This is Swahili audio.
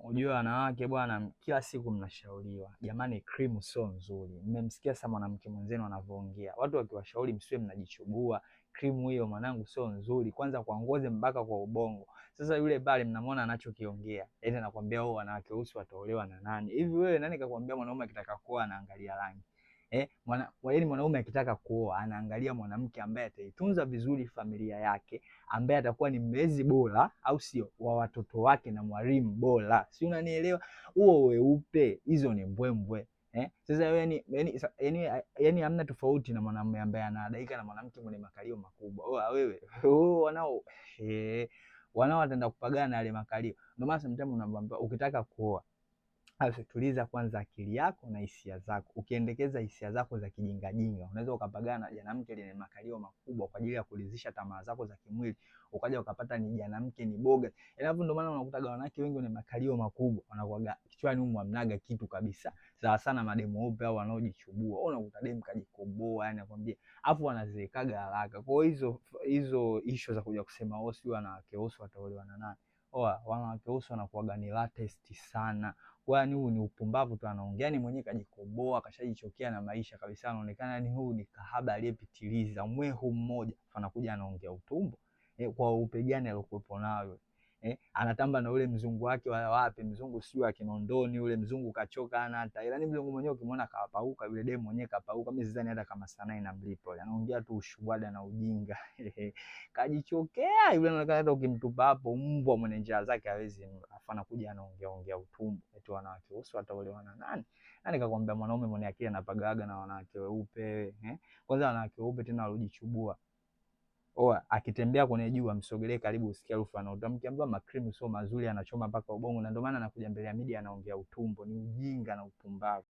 Unajua wanawake bwana, kila siku mnashauriwa jamani, cream sio nzuri. Mmemsikia sasa mwanamke mwenzenu anavyoongea, watu wakiwashauri msiwe mnajichubua. Cream hiyo mwanangu sio nzuri, kwanza kwa ngozi mpaka kwa ubongo. Sasa yule pale mnamwona anachokiongea, yaani anakuambia wao wanawake weusi wataolewa na nani? Hivi wewe nani kakwambia mwanaume akitaka kuoa anaangalia rangi? Yaani mwanaume akitaka kuoa anaangalia mwanamke ambaye ataitunza vizuri familia yake, ambaye atakuwa ni mlezi bora, au sio, wa watoto wake na mwalimu bora. Si unanielewa? Huo weupe hizo ni mbwembwe. Sasa yani hamna tofauti na mwanamume ambaye anadaika na mwanamke mwenye makalio makubwa. Wewe wanao wataenda kupagana yale makalio. Ndio maana sometimes unaambia ukitaka kuoa tuliza kwanza akili yako na hisia zako. Ukiendekeza hisia zako za kijingajinga, unaweza ukapagana na janamke lenye makalio makubwa kwa ajili ya kulizisha tamaa zako za kimwili, ukaja ukapata ni janamke ni boga. Alafu ndio maana unakuta wanawake wengi wenye makalio makubwa wanakuaga kichwani humu hamnaga kitu kabisa. Sawa sana mademu weupe au wanaojichubua. Unakuta demu kajikoboa, yani nakwambia, afu wanazeekaga haraka. Kwa hizo issue za kuja kusema wao si wanawake weusi wataolewa na nani? Wanawake weusi wanakuaga ni latest sana. Kwani huu ni upumbavu tu anaongea, ni mwenyewe kajikoboa, kashajichokea na maisha kabisa, anaonekana ni huu ni kahaba aliyepitiliza mwehu mmoja, anakuja anaongea utumbo. Kwa upe gani alokuepo nayo? Anatamba na ule mzungu wake wala wapi, mzungu sio wa Kinondoni, ule mzungu kachoka ana hata ila, ni mzungu mwenyewe ukimwona kapauka, yule demu mwenyewe kapauka. Mimi sidhani hata kama sanaa inamlipa yule, anaongea tu ushwada na ujinga. Kajichokea yule, anaonekana hata ukimtupa hapo mbwa mwenye njia zake hawezi, afa anakuja anaongea utumbo eti wanawake weusi wataolewa na nani? Nani kakwambia mwanaume mwenye akili anapagaga na wanawake weupe? Kwanza wanawake weupe tena walojichubua, akitembea kwenye jua msogelee karibu usikie harufu anaotoa. Mkiambiwa makrimu sio mazuri, anachoma mpaka ubongo, na ndio maana anakuja mbele ya media anaongea utumbo. Ni ujinga na upumbavu.